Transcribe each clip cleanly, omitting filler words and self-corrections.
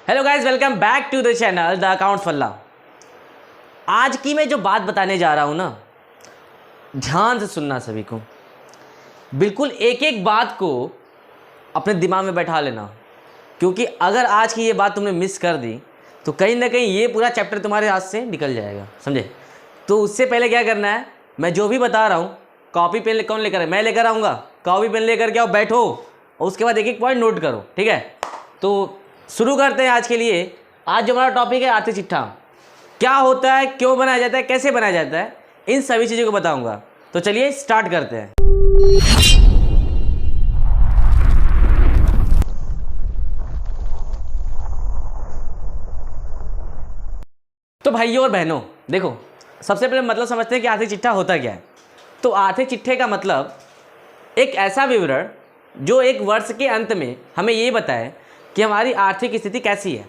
Hello guys, welcome back to the channel the accounts Walla. आज की मैं जो बात बताने जा रहा हूँ ना, ध्यान से सुनना सभी को। बिल्कुल एक एक बात को अपने दिमाग में बैठा लेना, क्योंकि अगर आज की ये बात तुमने मिस कर दी तो कहीं ना कहीं ये पूरा चैप्टर तुम्हारे हाथ से निकल जाएगा, समझे। तो उससे पहले क्या करना है, मैं जो भी बता रहा हूँ कॉपी पेन कौन लेकर है, मैं लेकर आऊँगा। कॉपी पेन लेकर के आओ, बैठो और उसके बाद एक एक पॉइंट नोट करो, ठीक है। तो शुरू करते हैं आज के लिए। आज जो हमारा टॉपिक है आर्थिक चिट्ठा, क्या होता है, क्यों बनाया जाता है, कैसे बनाया जाता है, इन सभी चीज़ों को बताऊंगा। तो चलिए स्टार्ट करते हैं। तो भाइयों और बहनों, देखो, सबसे पहले मतलब समझते हैं कि आर्थिक चिट्ठा होता क्या है। तो आर्थिक चिट्ठे का मतलब एक ऐसा विवरण जो एक वर्ष के अंत में हमें ये बताए कि हमारी आर्थिक स्थिति कैसी है।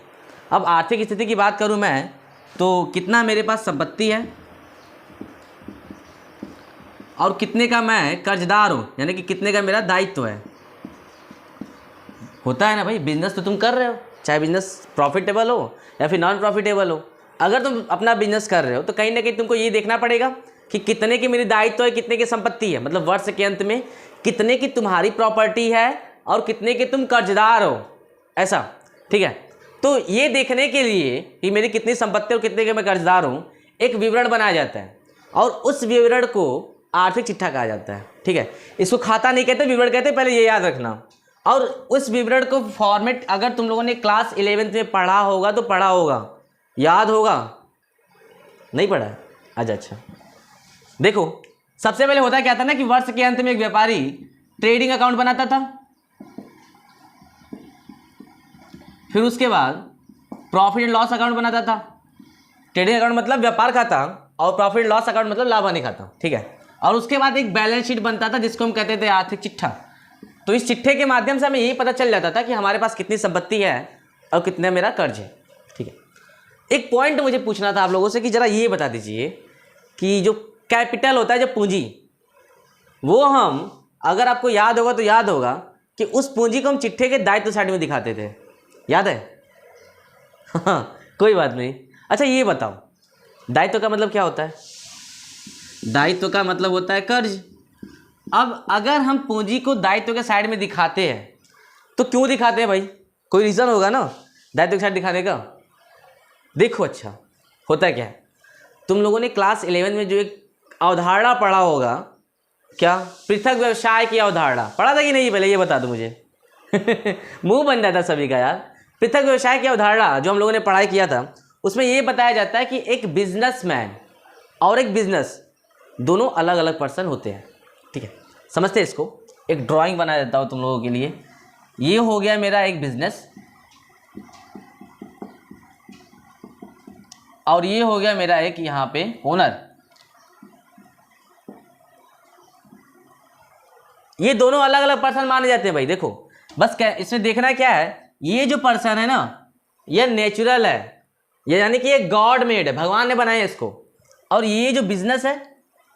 अब आर्थिक स्थिति की बात करूं मैं तो कितना मेरे पास संपत्ति है और कितने का मैं कर्जदार हूं, यानी कि कितने का मेरा दायित्व है। होता है ना भाई, बिजनेस तो तुम कर रहे हो, चाहे बिजनेस प्रॉफिटेबल हो या फिर नॉन प्रॉफिटेबल हो। अगर तुम अपना बिजनेस कर रहे हो तो कहीं ना कहीं तुमको ये देखना पड़ेगा कि कितने की मेरी दायित्व है, कितने की संपत्ति है, मतलब वर्ष के अंत में कितने की तुम्हारी प्रॉपर्टी है और कितने के तुम कर्जदार हो, ऐसा, ठीक है। तो ये देखने के लिए कि मेरी कितनी संपत्ति और कितने के मैं कर्जदार हूँ, एक विवरण बनाया जाता है और उस विवरण को आर्थिक चिट्ठा कहा जाता है, ठीक है। इसको खाता नहीं कहते, विवरण कहते, पहले ये याद रखना। और उस विवरण को फॉर्मेट अगर तुम लोगों ने क्लास 11th में पढ़ा होगा तो पढ़ा होगा, याद होगा, नहीं पढ़ा है? अच्छा, देखो, सबसे पहले होता क्या था ना कि वर्ष के अंत में एक व्यापारी ट्रेडिंग अकाउंट बनाता था, फिर उसके बाद प्रॉफिट एंड लॉस अकाउंट बनाता था। ट्रेडिंग अकाउंट मतलब व्यापार खाता और प्रॉफिट एंड लॉस अकाउंट मतलब लाभ हानि खाता, ठीक है। और उसके बाद एक बैलेंस शीट बनता था जिसको हम कहते थे आर्थिक चिट्ठा। तो इस चिट्ठे के माध्यम से हमें यही पता चल जाता था कि हमारे पास कितनी संपत्ति है और कितना मेरा कर्ज है, ठीक है। एक पॉइंट मुझे पूछना था आप लोगों से कि जरा ये बता दीजिए कि जो कैपिटल होता है, जो पूंजी, वो हम, अगर आपको याद होगा तो याद होगा कि उस पूंजी को हम चिट्ठे के दायित्व साइड में दिखाते थे, याद है? हाँ, कोई बात नहीं। अच्छा ये बताओ, दायित्व का मतलब क्या होता है? दायित्व का मतलब होता है कर्ज। अब अगर हम पूंजी को दायित्व के साइड में दिखाते हैं तो क्यों दिखाते हैं भाई? कोई रीज़न होगा ना दायित्व के साइड दिखाने का। देखो, अच्छा होता क्या है, तुम लोगों ने क्लास 11 में जो एक अवधारणा पढ़ा होगा, क्या? पृथक व्यवसाय की अवधारणा पढ़ा था कि नहीं? पहले ये बता दो मुझे। मुंह बन जाता सभी का यार। पृथक व्यवसाय की अवधारणा जो हम लोगों ने पढ़ाई किया था, उसमें ये बताया जाता है कि एक बिजनेसमैन और एक बिजनेस दोनों अलग अलग पर्सन होते हैं, ठीक है। समझते हैं इसको? एक ड्राइंग बना देता हूँ तुम लोगों के लिए। ये हो गया मेरा एक बिजनेस और ये हो गया मेरा एक यहाँ पे ओनर। ये दोनों अलग अलग पर्सन माने जाते हैं भाई। देखो, बस क्या इसमें देखना क्या है, ये जो पर्सन है ना, ये नेचुरल है, ये यानी कि ये गॉड मेड है, भगवान ने बनाया इसको। और ये जो बिजनेस है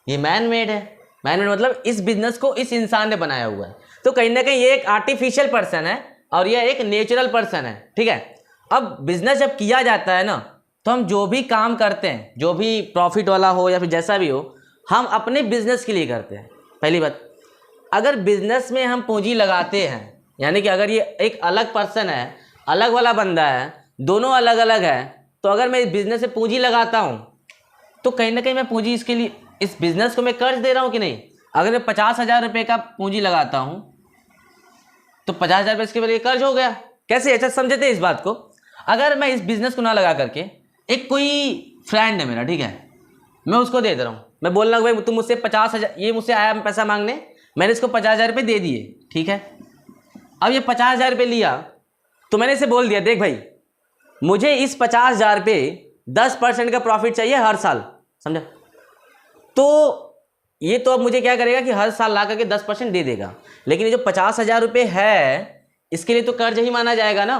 ये मैन मेड है। मैन मेड मतलब इस बिजनेस को इस इंसान ने बनाया हुआ है। तो कहीं ना कहीं ये एक आर्टिफिशियल पर्सन है और ये एक नेचुरल पर्सन है, ठीक है। अब बिजनेस जब किया जाता है ना, तो हम जो भी काम करते हैं, जो भी प्रॉफिट वाला हो या फिर जैसा भी हो, हम अपने बिजनेस के लिए करते हैं। पहली बात, अगर बिजनेस में हम पूंजी लगाते हैं, यानी कि अगर ये एक अलग पर्सन है, अलग वाला बंदा है, दोनों अलग अलग है, तो अगर मैं इस बिजनेस से पूंजी लगाता हूँ तो कहीं ना कहीं मैं पूंजी इसके लिए, इस बिजनेस को मैं कर्ज दे रहा हूँ कि नहीं? अगर मैं 50,000 रुपये का पूंजी लगाता हूँ तो 50,000 रुपये इसके लिए कर्ज हो गया। कैसे? अच्छा समझते हैं इस बात को। अगर मैं इस बिजनेस को ना लगा करके, एक कोई फ्रेंड है मेरा, ठीक है, मैं उसको दे रहा हूँ, मैं बोल रहा हूँ भाई तुम मुझसे 50,000, ये मुझसे आया पैसा मांगने, मैंने इसको 50,000 रुपये दे दिए, ठीक है। अब ये 50,000 रुपये लिया तो मैंने इसे बोल दिया, देख भाई मुझे इस 50,000 पे 10% का प्रॉफिट चाहिए हर साल, समझा? तो ये तो अब मुझे क्या करेगा कि हर साल ला करके 10% दे देगा, लेकिन ये जो 50,000 रुपये है इसके लिए तो कर्ज ही माना जाएगा ना।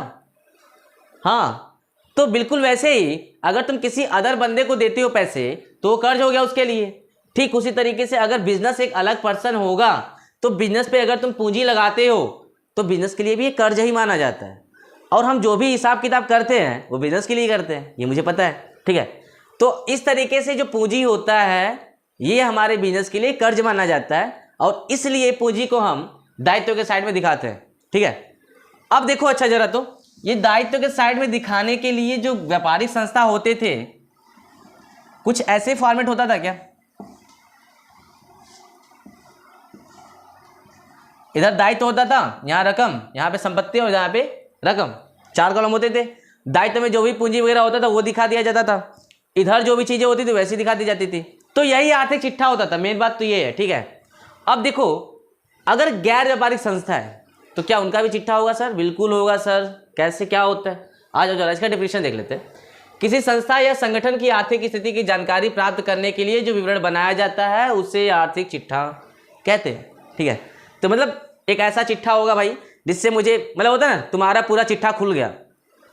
हाँ, तो बिल्कुल वैसे ही अगर तुम किसी अदर बंदे को देते हो पैसे तो कर्ज हो गया उसके लिए। ठीक उसी तरीके से अगर बिजनेस एक अलग पर्सन होगा तो बिजनेस पे अगर तुम पूंजी लगाते हो तो बिजनेस के लिए भी ये कर्ज ही माना जाता है। और हम जो भी हिसाब किताब करते हैं वो बिजनेस के लिए करते हैं, ये मुझे पता है, ठीक है। तो इस तरीके से जो पूंजी होता है ये हमारे बिजनेस के लिए कर्ज माना जाता है, और इसलिए पूंजी को हम दायित्व के साइड में दिखाते हैं, ठीक है। अब देखो अच्छा जरा, तो ये दायित्व के साइड में दिखाने के लिए जो व्यापारिक संस्था होते थे, कुछ ऐसे फॉर्मेट होता था क्या? इधर दायित्व होता था, यहाँ रकम, यहाँ पे संपत्ति और यहाँ पे रकम, 4 कॉलम होते थे। दायित्व में जो भी पूंजी वगैरह होता था वो दिखा दिया जाता था, इधर जो भी चीजें होती थी वैसी दिखा दी जाती थी। तो यही आर्थिक चिट्ठा होता था, मेन बात तो ये है, ठीक है। अब देखो, अगर गैर व्यापारिक संस्था है तो क्या उनका भी चिट्ठा होगा सर? बिल्कुल होगा सर। कैसे, क्या होता है? आ जाओ जरा इसका डेफिनेशन देख लेते हैं। किसी संस्था या संगठन की आर्थिक स्थिति की जानकारी प्राप्त करने के लिए जो विवरण बनाया जाता है उसे आर्थिक चिट्ठा कहते हैं, ठीक है। तो मतलब एक ऐसा चिट्ठा होगा भाई जिससे मुझे, मतलब होता है ना, तुम्हारा पूरा चिट्ठा खुल गया।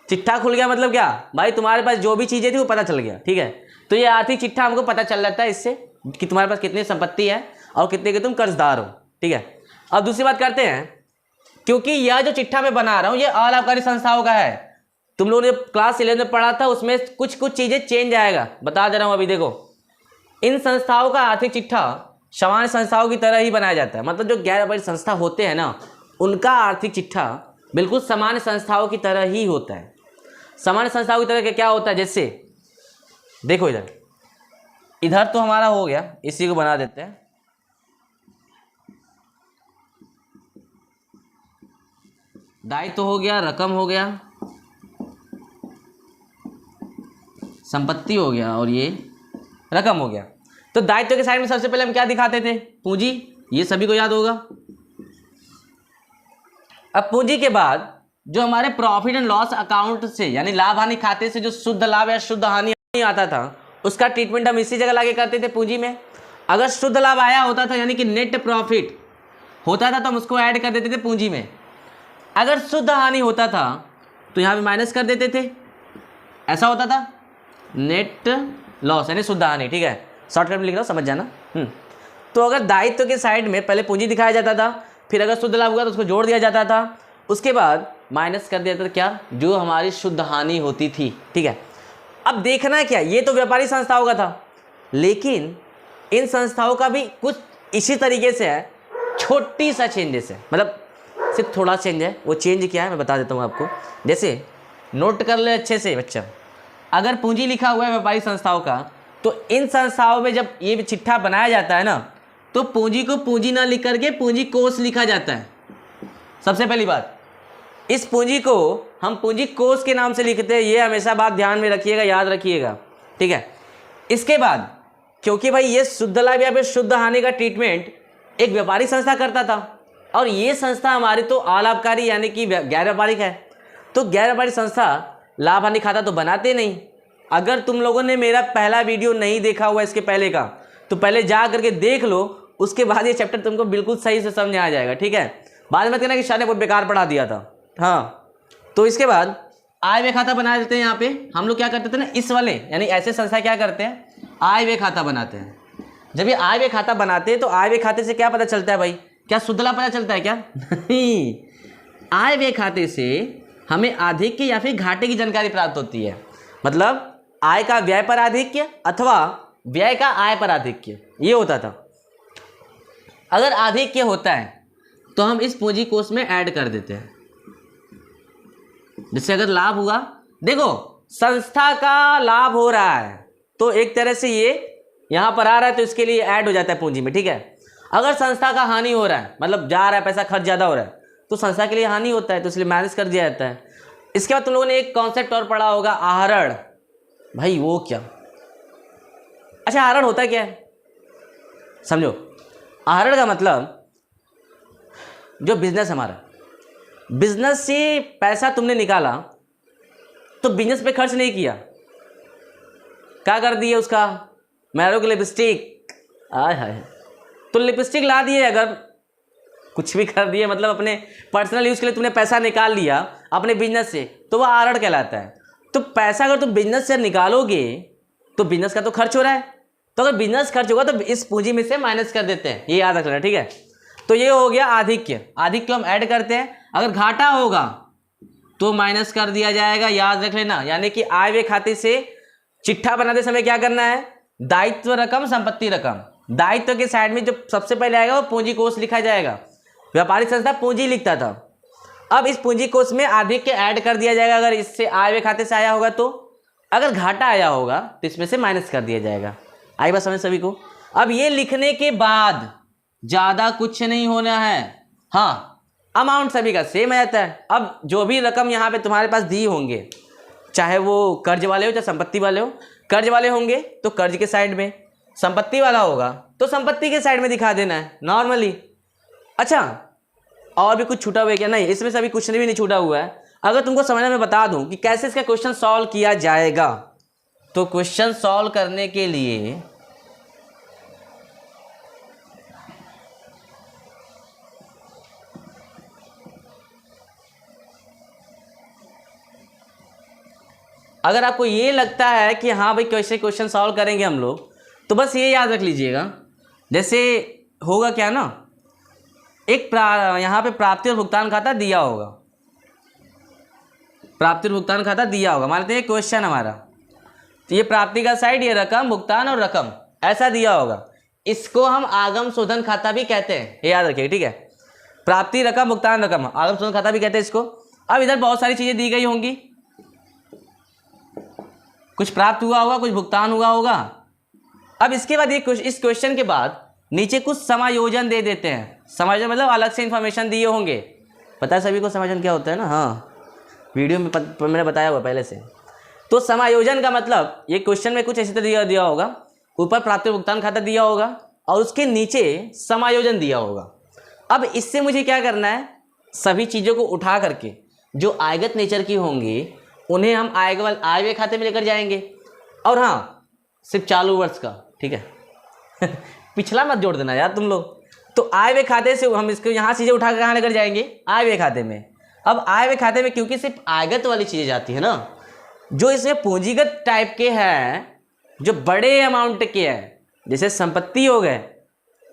चिट्ठा खुल गया मतलब क्या भाई? तुम्हारे पास जो भी चीज़ें थी वो पता चल गया, ठीक है। तो ये आर्थिक चिट्ठा हमको पता चल जाता है इससे कि तुम्हारे पास कितनी संपत्ति है और कितने के तुम कर्जदार हो, ठीक है। अब दूसरी बात करते हैं, क्योंकि यह जो चिट्ठा मैं बना रहा हूँ ये अलाभकारी संस्थाओं का है। तुम लोगों ने क्लास 11 में पढ़ा था, उसमें कुछ चीज़ें चेंज आएगा, बता दे रहा हूँ अभी। देखो, इन संस्थाओं का आर्थिक चिट्ठा सामान्य संस्थाओं की तरह ही बनाया जाता है। मतलब जो गैर व्यापारिक संस्था होते हैं ना, उनका आर्थिक चिट्ठा बिल्कुल सामान्य संस्थाओं की तरह ही होता है। सामान्य संस्थाओं की तरह का क्या होता है? जैसे देखो, इधर इधर तो हमारा हो गया, इसी को बना देते हैं। दायित्व हो गया, रकम हो गया, संपत्ति हो गया और ये रकम हो गया। तो दायित्व के साइड में सबसे पहले हम क्या दिखाते थे? पूंजी, ये सभी को याद होगा। अब पूंजी के बाद जो हमारे प्रॉफिट एंड लॉस अकाउंट से, यानी लाभ हानि खाते से जो शुद्ध लाभ या शुद्ध हानि आता था, उसका ट्रीटमेंट हम इसी जगह लाके करते थे पूंजी में। अगर शुद्ध लाभ आया होता था, यानी कि नेट प्रॉफिट होता था, तो हम उसको ऐड कर देते थे पूंजी में। अगर शुद्ध हानि होता था तो यहाँ पे माइनस कर देते थे, ऐसा होता था। नेट लॉस यानी शुद्ध हानि, ठीक है, शॉर्टकट में लिख रहा हूँ, समझ जाना। तो अगर दायित्व के साइड में पहले पूंजी दिखाया जाता था, फिर अगर शुद्ध लाभ हुआ तो उसको जोड़ दिया जाता था, उसके बाद माइनस कर दिया जाता था क्या? जो हमारी शुद्ध हानि होती थी, ठीक है। अब देखना क्या, ये तो व्यापारिक संस्थाओं का था, लेकिन इन संस्थाओं का भी कुछ इसी तरीके से है, छोटी सा चेंजेस है, मतलब सिर्फ थोड़ा चेंज है। वो चेंज क्या है मैं बता देता हूँ आपको। जैसे नोट कर ले अच्छे से बच्चा, अगर पूंजी लिखा हुआ है व्यापारिक संस्थाओं का, तो इन संस्थाओं में जब ये चिट्ठा बनाया जाता है ना, तो पूंजी को पूंजी ना लिख करके पूंजी कोष लिखा जाता है। सबसे पहली बात, इस पूंजी को हम पूंजी कोष के नाम से लिखते हैं, ये हमेशा बात ध्यान में रखिएगा, याद रखिएगा, ठीक है। इसके बाद क्योंकि भाई ये शुद्ध लाभ या फिर शुद्ध हानि का ट्रीटमेंट एक व्यापारिक संस्था करता था, और ये संस्था हमारी तो अलाभकारी यानी कि गैर व्यापारिक है, तो गैर व्यापारिक संस्था लाभ हानि खाता तो बनाते नहीं। अगर तुम लोगों ने मेरा पहला वीडियो नहीं देखा हुआ इसके पहले का, तो पहले जा करके देख लो, उसके बाद ये चैप्टर तुमको बिल्कुल सही से समझ आ जाएगा, ठीक है। बाद में कहना कि शायद बहुत बेकार पढ़ा दिया था। हाँ, तो इसके बाद आय व्यय खाता बना देते हैं। यहाँ पे हम लोग क्या करते थे ना, इस वाले यानी ऐसे संस्था क्या करते हैं, आय व्यय खाता बनाते हैं। जब ये आय व्यय खाता बनाते हैं तो आय व्यय खाते से क्या पता चलता है भाई? क्या शुद्ध लाभ पता चलता है क्या? नहीं, आय व्यय खाते से हमें आधिक्य या फिर घाटे की जानकारी प्राप्त होती है। मतलब आय का व्यय पर आधिक्य अथवा व्यय का आय पर आधिक्य, ये होता था। अगर आधिक्य होता है तो हम इस पूंजी कोष में ऐड कर देते हैं। जिससे अगर लाभ हुआ, देखो संस्था का लाभ हो रहा है तो एक तरह से ये यहां पर आ रहा है तो इसके लिए ऐड हो जाता है पूंजी में, ठीक है। अगर संस्था का हानि हो रहा है, मतलब जा रहा है पैसा, खर्च ज्यादा हो रहा है, तो संस्था के लिए हानि होता है, तो इसलिए माइनस कर दिया जाता है। इसके बाद तुम लोगों ने एक कॉन्सेप्ट और पढ़ा होगा, आहरण। भाई वो क्या? अच्छा, आहरण होता क्या है समझो। आहरण का मतलब जो बिजनेस, हमारा बिजनेस से पैसा तुमने निकाला तो बिजनेस पे खर्च नहीं किया, क्या कर दिए उसका? मैरो की लिपस्टिक, आय हाय, तो लिपस्टिक ला दिए, अगर कुछ भी कर दिए, मतलब अपने पर्सनल यूज के लिए तुमने पैसा निकाल लिया अपने बिजनेस से, तो वह आहरण कहलाता है। तो पैसा अगर तुम बिजनेस से निकालोगे तो बिजनेस का तो खर्च हो रहा है, तो अगर बिजनेस खर्च होगा तो इस पूंजी में से माइनस कर देते हैं, ये याद रखना, ठीक है। तो ये हो गया आधिक्य। आधिक्य हम ऐड करते हैं। अगर घाटा होगा तो माइनस कर दिया जाएगा, याद रख लेना। यानी कि आय व्यय खाते से चिट्ठा बनाते समय क्या करना है, दायित्व रकम संपत्ति रकम, दायित्व के साइड में जो सबसे पहले आएगा वो पूंजी कोष लिखा जाएगा। व्यापारिक संस्था पूंजी लिखता था, अब इस पूंजी कोष में अधिक के ऐड कर दिया जाएगा अगर इससे आय व्यय खाते से आया होगा तो, अगर घाटा आया होगा तो इसमें से माइनस कर दिया जाएगा। आई बात समझ सभी को। अब ये लिखने के बाद ज़्यादा कुछ नहीं होना है। हाँ, अमाउंट सभी का सेम आ जाता है। अब जो भी रकम यहाँ पे तुम्हारे पास दी होंगे, चाहे वो कर्ज वाले हो चाहे संपत्ति वाले हो, कर्ज वाले होंगे तो कर्ज के साइड में, संपत्ति वाला होगा तो संपत्ति के साइड में दिखा देना है नॉर्मली। अच्छा, और भी कुछ छूटा हुआ है क्या? नहीं, इसमें से अभी कुछ भी नहीं छूटा हुआ है। अगर तुमको समझना मैं बता दूं कि कैसे इसका क्वेश्चन सॉल्व किया जाएगा, तो क्वेश्चन सॉल्व करने के लिए अगर आपको ये लगता है कि हाँ भाई कैसे क्वेश्चन सॉल्व करेंगे हम लोग, तो बस ये याद रख लीजिएगा। जैसे होगा क्या ना, एक यहाँ पे प्राप्ति और भुगतान खाता दिया होगा, प्राप्ति और भुगतान खाता दिया होगा, मान लेते हैं क्वेश्चन हमारा, तो ये प्राप्ति का साइड, ये रकम, भुगतान और रकम ऐसा दिया होगा। इसको हम आगम शोधन खाता भी कहते हैं, ये याद रखिए, ठीक है। प्राप्ति, रकम, भुगतान, रकम, आगम शोधन खाता भी कहते हैं इसको। अब इधर बहुत सारी चीज़ें दी गई होंगी, कुछ प्राप्त हुआ होगा, कुछ भुगतान हुआ होगा। अब इसके बाद इस क्वेश्चन के बाद नीचे कुछ समायोजन दे देते हैं। समायोजन मतलब अलग से इंफॉर्मेशन दिए होंगे। पता है सभी को समायोजन क्या होता है ना? हाँ, वीडियो में मैंने बताया हुआ पहले से। तो समायोजन का मतलब ये क्वेश्चन में कुछ ऐसे तरह दिया होगा, ऊपर प्राप्ति भुगतान खाता दिया होगा और उसके नीचे समायोजन दिया होगा। अब इससे मुझे क्या करना है, सभी चीज़ों को उठा करके जो आयगत नेचर की होंगी उन्हें हम आय व्यय खाते में लेकर जाएंगे। और हाँ, सिर्फ चालू वर्ष का, ठीक है पिछला मत जोड़ देना यार तुम लोग। तो आय व्यय खाते से हम इसको यहाँ चीज़ें उठा कर कहाँ लेकर जाएंगे, आय व्यय खाते में। अब आय व्यय खाते में क्योंकि सिर्फ आयगत वाली चीज़ें जाती है ना, जो इसमें पूंजीगत टाइप के हैं, जो बड़े अमाउंट के हैं, जैसे संपत्ति हो गए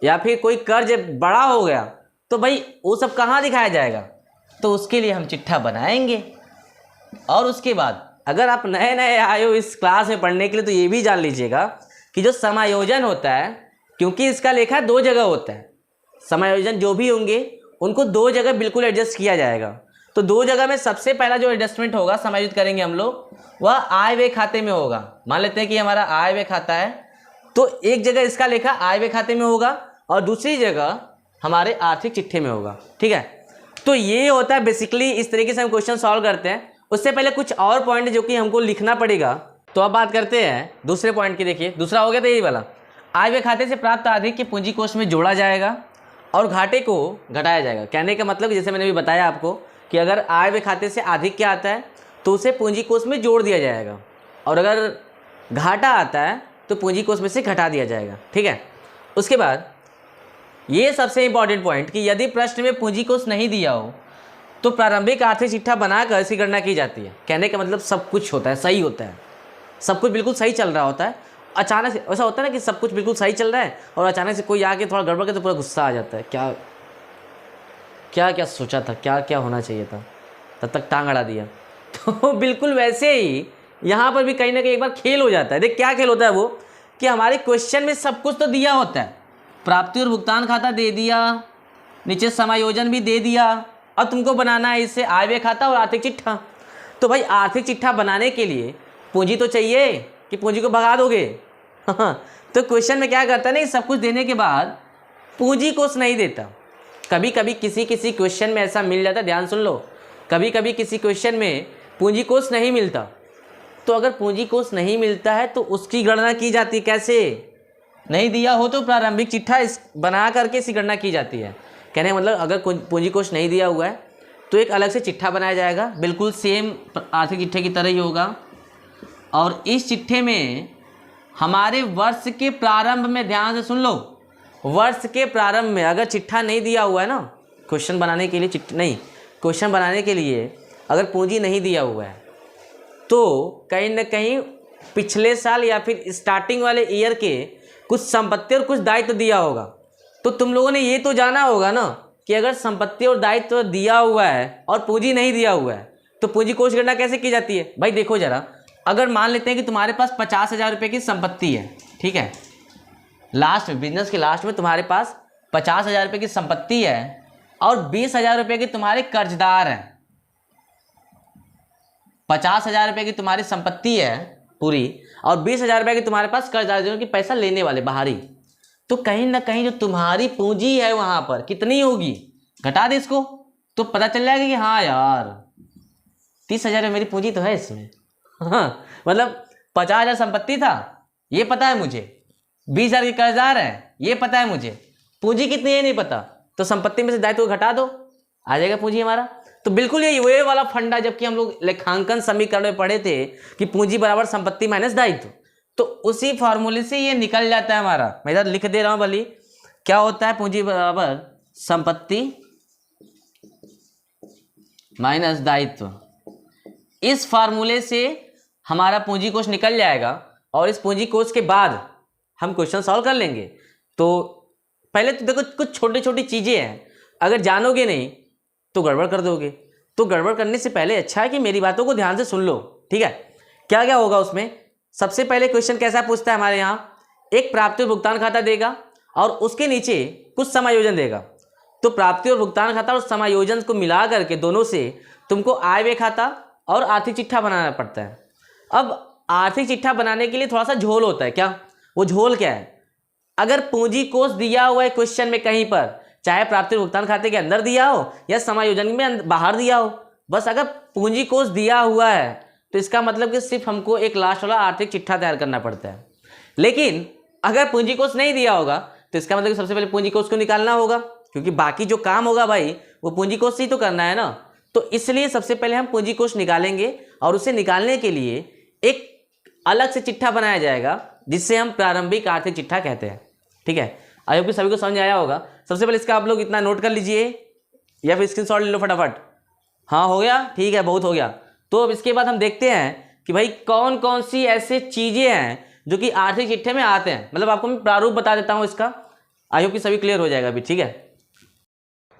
या फिर कोई कर्ज बड़ा हो गया, तो भाई वो सब कहाँ दिखाया जाएगा, तो उसके लिए हम चिट्ठा बनाएंगे। और उसके बाद अगर आप नए नए आए हो इस क्लास में पढ़ने के लिए, तो ये भी जान लीजिएगा कि जो समायोजन होता है, क्योंकि इसका लेखा 2 जगह होता है, समायोजन जो भी होंगे उनको 2 जगह बिल्कुल एडजस्ट किया जाएगा। तो 2 जगह में सबसे पहला जो एडजस्टमेंट होगा, समायोजित करेंगे हम लोग, वह आय व्यय खाते में होगा। मान लेते हैं कि हमारा आय व्यय खाता है, तो एक जगह इसका लेखा आय व्यय खाते में होगा और दूसरी जगह हमारे आर्थिक चिट्ठे में होगा, ठीक है। तो ये होता है बेसिकली, इस तरीके से हम क्वेश्चन सॉल्व करते हैं। उससे पहले कुछ और पॉइंट जो कि हमको लिखना पड़ेगा, तो अब बात करते हैं दूसरे पॉइंट की। देखिए, दूसरा हो गया था यही वाला, आय व्यय खाते से प्राप्त अधिक के पूंजी कोष में जोड़ा जाएगा और घाटे को घटाया जाएगा। कहने का मतलब जैसे मैंने भी बताया आपको कि अगर आय व्यय खाते से अधिक क्या आता है तो उसे पूंजी कोष में जोड़ दिया जाएगा, और अगर घाटा आता है तो पूंजी कोष में से घटा दिया जाएगा, ठीक है। उसके बाद ये सबसे इंपॉर्टेंट पॉइंट कि यदि प्रश्न में पूंजी कोष नहीं दिया हो तो प्रारंभिक आर्थिक चिट्ठा बनाकर इसकी गणना की जाती है। कहने का मतलब सब कुछ होता है, सही होता है, सब कुछ बिल्कुल सही चल रहा होता है। अचानक से ऐसा होता है ना कि सब कुछ बिल्कुल सही चल रहा है और अचानक से कोई आके थोड़ा गड़बड़ के तो पूरा गुस्सा आ जाता है, क्या क्या क्या सोचा था, क्या क्या होना चाहिए था, तब तक टांग अड़ा दिया। तो बिल्कुल वैसे ही यहाँ पर भी कहीं ना कहीं एक बार खेल हो जाता है। देख क्या खेल होता है वो, कि हमारे क्वेश्चन में सब कुछ तो दिया होता है, प्राप्ति और भुगतान खाता दे दिया, नीचे समायोजन भी दे दिया, अब तुमको बनाना है इससे आय व्यय खाता और आर्थिक चिट्ठा। तो भाई आर्थिक चिट्ठा बनाने के लिए पूंजी तो चाहिए, कि पूंजी को भगा दोगे तो क्वेश्चन में क्या करता है ना, सब कुछ देने के बाद पूंजी कोष नहीं देता। कभी कभी किसी क्वेश्चन में ऐसा मिल जाता है, ध्यान सुन लो, कभी कभी किसी क्वेश्चन में पूंजी कोष नहीं मिलता। तो अगर पूंजी कोष नहीं मिलता है तो उसकी गणना की जाती है। कैसे? नहीं दिया हो तो प्रारंभिक चिट्ठा बना करके इसकी गणना की जाती है। कहने का मतलब अगर पूंजी कोष नहीं दिया हुआ है तो एक अलग से चिट्ठा बनाया जाएगा, बिल्कुल सेम आर्थिक चिट्ठे की तरह ही होगा। और इस चिट्ठे में हमारे वर्ष के प्रारंभ में, ध्यान से सुन लो, वर्ष के प्रारंभ में अगर चिट्ठा नहीं दिया हुआ है ना, क्वेश्चन बनाने के लिए क्वेश्चन बनाने के लिए अगर पूंजी नहीं दिया हुआ है तो कहीं ना कहीं पिछले साल या फिर स्टार्टिंग वाले ईयर के कुछ संपत्ति और कुछ दायित्व दिया होगा। तो तुम लोगों ने ये तो जाना होगा ना कि अगर संपत्ति और दायित्व दिया हुआ है और पूंजी नहीं दिया हुआ है तो पूंजी कोष गणना कैसे की जाती है भाई? देखो जरा, अगर मान लेते हैं कि तुम्हारे पास 50,000 रुपये की संपत्ति है, ठीक है, लास्ट में, बिजनेस के लास्ट में तुम्हारे पास 50,000 रुपये की संपत्ति है और 20,000 रुपये के तुम्हारे कर्जदार हैं। 50,000 रुपये की तुम्हारी संपत्ति है पूरी और 20,000 रुपये की तुम्हारे पास कर्जदार जो कि पैसा लेने वाले बाहरी। तो कहीं ना कहीं जो तुम्हारी पूंजी है वहां पर कितनी होगी, घटा दे इसको तो पता चल जाएगा कि हाँ यार 30,000 मेरी पूंजी तो है इसमें। हाँ, मतलब 50,000 संपत्ति था ये पता है मुझे, 20,000 के कर्जदार है ये पता है मुझे, पूंजी कितनी है नहीं पता, तो संपत्ति में से दायित्व घटा दो, आ जाएगा पूंजी हमारा। तो बिल्कुल ये वही वाला फंडा, जबकि हम लोग लेखांकन समीकरण में पढ़े थे कि पूंजी बराबर संपत्ति माइनस दायित्व, तो उसी फॉर्मूले से ये निकल जाता है हमारा। मैं इधर लिख दे रहा हूं भली, क्या होता है पूंजी बराबर संपत्ति माइनस दायित्व। इस फॉर्मूले से हमारा पूंजी कोष निकल जाएगा और इस पूंजी कोष के बाद हम क्वेश्चन सॉल्व कर लेंगे। तो पहले तो देखो कुछ छोटी छोटी चीजें हैं, अगर जानोगे नहीं तो गड़बड़ कर दोगे। तो गड़बड़ करने से पहले अच्छा है कि मेरी बातों को ध्यान से सुन लो, ठीक है। क्या क्या होगा उसमें, सबसे पहले क्वेश्चन कैसा पूछता है हमारे यहाँ, एक प्राप्ति और भुगतान खाता देगा और उसके नीचे कुछ समायोजन देगा। तो प्राप्ति और भुगतान खाता और समायोजन को मिला करके दोनों से तुमको आय व्यय खाता और आर्थिक चिट्ठा बनाना पड़ता है। अब आर्थिक चिट्ठा बनाने के लिए थोड़ा सा झोल होता है। क्या वो झोल क्या है, अगर पूंजी कोष दिया हुआ है क्वेश्चन में कहीं पर, चाहे प्राप्ति और भुगतान खाते के अंदर दिया हो या समायोजन में बाहर दिया हो, बस अगर पूंजी कोष दिया हुआ है तो इसका मतलब कि सिर्फ हमको एक लास्ट वाला आर्थिक चिट्ठा तैयार करना पड़ता है। लेकिन अगर पूंजी कोष नहीं दिया होगा तो इसका मतलब कि सबसे पहले पूंजी कोष को निकालना होगा, क्योंकि बाकी जो काम होगा भाई वो पूंजी कोष से ही तो करना है ना। तो इसलिए सबसे पहले हम पूंजी कोष निकालेंगे और उसे निकालने के लिए एक अलग से चिट्ठा बनाया जाएगा जिससे हम प्रारंभिक आर्थिक चिट्ठा कहते हैं, ठीक है। आई होप कि सभी को समझ आया होगा। सबसे पहले इसका आप लोग इतना नोट कर लीजिए या फिर स्क्रीनशॉट ले लो फटाफट। हाँ हो गया, ठीक है, बहुत हो गया। तो अब इसके बाद हम देखते हैं कि भाई कौन कौन सी ऐसे चीज़ें हैं जो कि आर्थिक चिट्ठे में आते हैं। मतलब आपको मैं प्रारूप बता देता हूँ इसका, आई होप कि सभी क्लियर हो जाएगा अभी, ठीक है।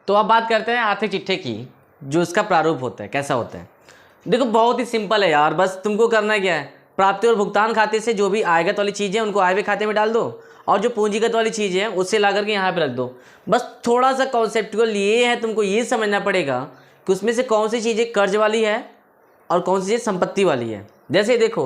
तो अब बात करते हैं आर्थिक चिट्ठे की, जो इसका प्रारूप होता है कैसा होता है। देखो बहुत ही सिंपल है यार, बस तुमको करना क्या है, प्राप्ति और भुगतान खाते से जो भी आयगत वाली चीज़ें हैं उनको आय व्यय खाते में डाल दो और जो पूंजीगत वाली चीज़ें हैं उससे ला करके यहाँ पे रख दो। बस थोड़ा सा कॉन्सेप्चुअल ये है, तुमको ये समझना पड़ेगा कि उसमें से कौन सी चीज़ें कर्ज वाली है और कौन सी चीज़ संपत्ति वाली है। जैसे देखो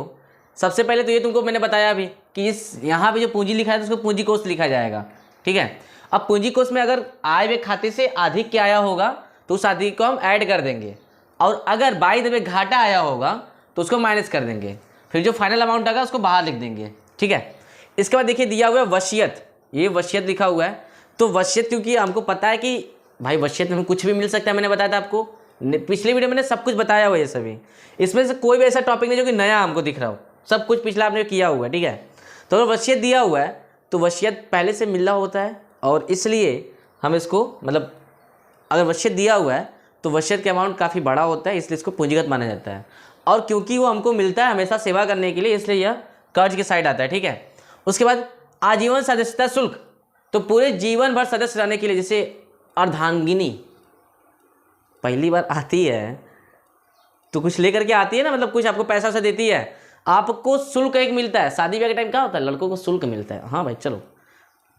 सबसे पहले तो ये तुमको मैंने बताया अभी कि इस यहाँ पे जो पूंजी लिखा है तो उसको पूंजी कोष लिखा जाएगा, ठीक है। अब पूंजी कोष में अगर आय व्यय खाते से अधिक क्या आया होगा तो उस अधिक को हम ऐड कर देंगे, और अगर बाय द वे घाटा आया होगा तो उसको माइनस कर देंगे, फिर जो फाइनल अमाउंट आएगा उसको बाहर लिख देंगे, ठीक है। इसके बाद देखिए दिया हुआ है वसीयत, ये वसीयत लिखा हुआ है। तो वसीयत क्योंकि हमको पता है कि भाई वसीयत में कुछ भी मिल सकता है, मैंने बताया था आपको पिछले वीडियो में मैंने सब कुछ बताया हुआ है सभी, इसमें से कोई भी ऐसा टॉपिक नहीं जो कि नया हमको दिख रहा हो, सब कुछ पिछला आपने किया हुआ है, ठीक है। तो अगर वसीयत दिया हुआ है तो वसीयत पहले से मिला होता है और इसलिए हम इसको मतलब अगर वसीयत दिया हुआ है तो वसीयत का अमाउंट काफ़ी बड़ा होता है, इसलिए इसको पूंजीगत माना जाता है। और क्योंकि वो हमको मिलता है हमेशा सेवा करने के लिए, इसलिए यह कर्ज के साइड आता है, ठीक है। उसके बाद आजीवन सदस्यता शुल्क, तो पूरे जीवन भर सदस्य रहने के लिए, जैसे अर्धांगिनी पहली बार आती है तो कुछ लेकर के आती है ना, मतलब कुछ आपको पैसा वैसा देती है, आपको शुल्क एक मिलता है। शादी ब्याह के टाइम क्या होता है, लड़कों को शुल्क मिलता है। हाँ भाई चलो,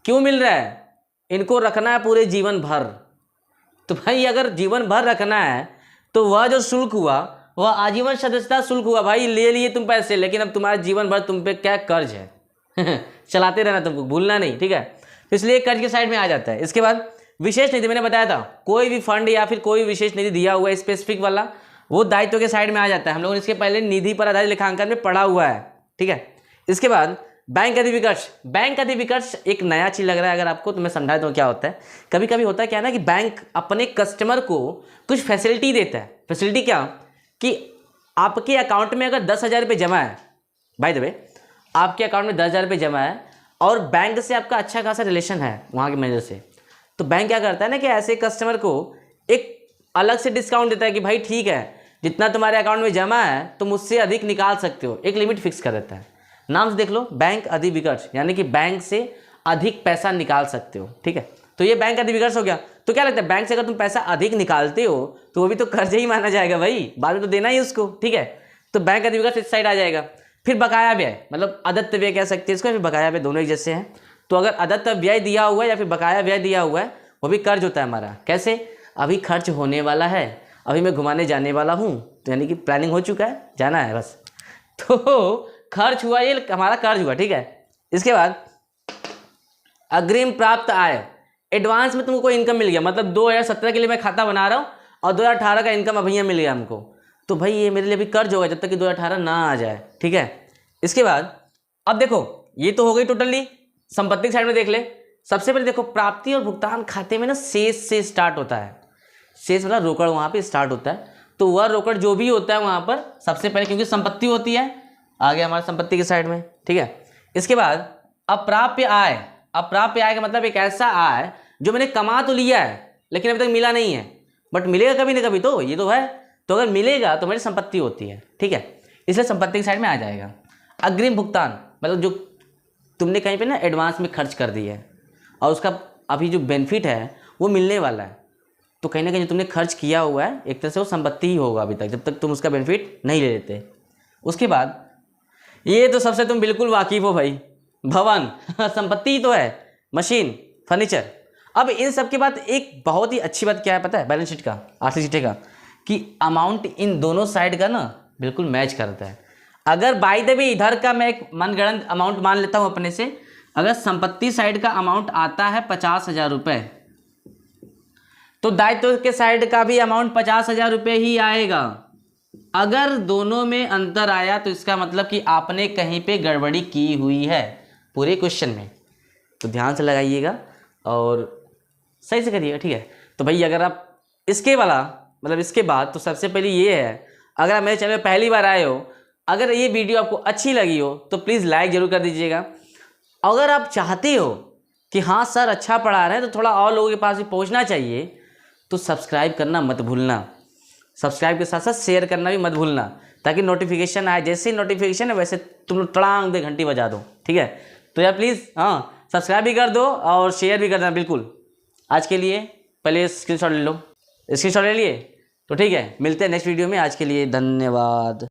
क्यों मिल रहा है, इनको रखना है पूरे जीवन भर। तो भाई अगर जीवन भर रखना है तो वह जो शुल्क हुआ वह आजीवन सदस्यता शुल्क हुआ। भाई ले लिए तुम पैसे, लेकिन अब तुम्हारा जीवन भर तुम पे क्या कर्ज है चलाते रहना, तुमको भूलना नहीं, ठीक है। तो इसलिए कर्ज के साइड में आ जाता है। इसके बाद विशेष निधि, मैंने बताया था कोई भी फंड या फिर कोई विशेष निधि दिया हुआ है स्पेसिफिक वाला, वो दायित्व के साइड में आ जाता है। हम लोगों ने इसके पहले निधि पर आधारित लेखांकन में पढ़ा हुआ है, ठीक है। इसके बाद बैंक अधिविकर्ष, बैंक अधिविकर्ष एक नया चीज लग रहा है अगर आपको, तो मैं समझा दूं क्या होता है। कभी कभी होता है क्या ना कि बैंक अपने कस्टमर को कुछ फैसिलिटी देता है। फैसिलिटी क्या कि आपके अकाउंट में अगर 10,000 रुपये जमा है, बाय द वे आपके अकाउंट में 10,000 रुपये जमा है और बैंक से आपका अच्छा खासा रिलेशन है वहाँ के मैनेजर से, तो बैंक क्या करता है ना कि ऐसे कस्टमर को एक अलग से डिस्काउंट देता है कि भाई ठीक है जितना तुम्हारे अकाउंट में जमा है तुम उससे अधिक निकाल सकते हो, एक लिमिट फिक्स कर देता है। नाम से देख लो, बैंक अधिविकर्ष, यानी कि बैंक से अधिक पैसा निकाल सकते हो, ठीक है। तो ये बैंक अधिविकर्ष हो गया। तो क्या लगता है, बैंक से अगर तुम पैसा अधिक निकालते हो तो वो भी तो कर्ज ही माना जाएगा भाई, बाद में तो देना ही उसको, ठीक है। तो बैंक अधिविकर्ष इस साइड आ जाएगा। फिर बकाया व्यय, मतलब अदत्त व्यय कह सकते हैं इसको, फिर बकाया व्यय, दोनों एक जैसे हैं। तो अगर अदत्त व्यय दिया हुआ है या फिर बकाया व्यय दिया हुआ है, वो भी कर्ज होता है हमारा। कैसे, अभी खर्च होने वाला है, अभी मैं घुमाने जाने वाला हूँ, तो यानी कि प्लानिंग हो चुका है, जाना है बस, तो खर्च हुआ, ये हमारा कर्ज हुआ, ठीक है। इसके बाद अग्रिम प्राप्त आय, एडवांस में तुमको कोई इनकम मिल गया, मतलब 2017 के लिए मैं खाता बना रहा हूँ और 2018 का इनकम अभी मिल गया हमको, तो भाई ये मेरे लिए भी कर्ज होगा जब तक कि 2018 ना आ जाए, ठीक है। इसके बाद अब देखो, ये तो हो गई टोटली संपत्ति साइड में। देख ले, सबसे पहले देखो प्राप्ति और भुगतान खाते में ना शेष से स्टार्ट होता है। शेष मतलब रोकड़ वहाँ पे स्टार्ट होता है। तो वह रोकड़ जो भी होता है वहाँ पर सबसे पहले, क्योंकि संपत्ति होती है, आ गया हमारा संपत्ति के साइड में, ठीक है। इसके बाद अप्राप्य आय, अप्राप्य आय का मतलब एक ऐसा आय जो मैंने कमा तो लिया है लेकिन अभी तक मिला नहीं है, बट मिलेगा कभी ना कभी, तो ये तो है, तो अगर मिलेगा तो मेरी संपत्ति होती है, ठीक है, इसलिए संपत्ति की साइड में आ जाएगा। अग्रिम भुगतान मतलब जो तुमने कहीं पे ना एडवांस में खर्च कर दिया है और उसका अभी जो बेनिफिट है वो मिलने वाला है, तो कहीं ना कहीं जो तुमने खर्च किया हुआ है एक तरह से वो संपत्ति ही होगा अभी तक, जब तक तुम उसका बेनिफिट नहीं ले लेते। उसके बाद ये तो सबसे तुम बिल्कुल वाकिफ हो भाई, भवन संपत्ति ही तो है, मशीन, फर्नीचर। अब इन सब के बाद एक बहुत ही अच्छी बात क्या है पता है, बैलेंस शीट का, आर्थिक चिट्ठे का, कि अमाउंट इन दोनों साइड का ना बिल्कुल मैच करता है। अगर बाय द वे इधर का मैं एक मनगढ़ंत अमाउंट मान लेता हूँ अपने से, अगर संपत्ति साइड का अमाउंट आता है 50,000 रुपये, तो दायित्व के साइड का भी अमाउंट 50,000 रुपये ही आएगा। अगर दोनों में अंतर आया तो इसका मतलब कि आपने कहीं पे गड़बड़ी की हुई है पूरे क्वेश्चन में, तो ध्यान से लगाइएगा और सही से करिएगा, ठीक है। तो भाई अगर आप इसके वाला मतलब इसके बाद, तो सबसे पहले ये है, अगर आप मेरे चैनल में पहली बार आए हो, अगर ये वीडियो आपको अच्छी लगी हो तो प्लीज़ लाइक ज़रूर कर दीजिएगा। अगर आप चाहते हो कि हाँ सर अच्छा पढ़ा रहे हैं तो थोड़ा और लोगों के पास भी पहुँचना चाहिए, तो सब्सक्राइब करना मत भूलना, सब्सक्राइब के साथ साथ शेयर करना भी मत भूलना, ताकि नोटिफिकेशन आए, जैसे ही नोटिफिकेशन है वैसे तुम लोग टड़ांग दे घंटी बजा दो, ठीक है। तो यार प्लीज़ हाँ सब्सक्राइब भी कर दो और शेयर भी कर देना बिल्कुल। आज के लिए पहले स्क्रीनशॉट ले लो, स्क्रीनशॉट ले लिए तो ठीक है, मिलते हैं नेक्स्ट वीडियो में। आज के लिए धन्यवाद।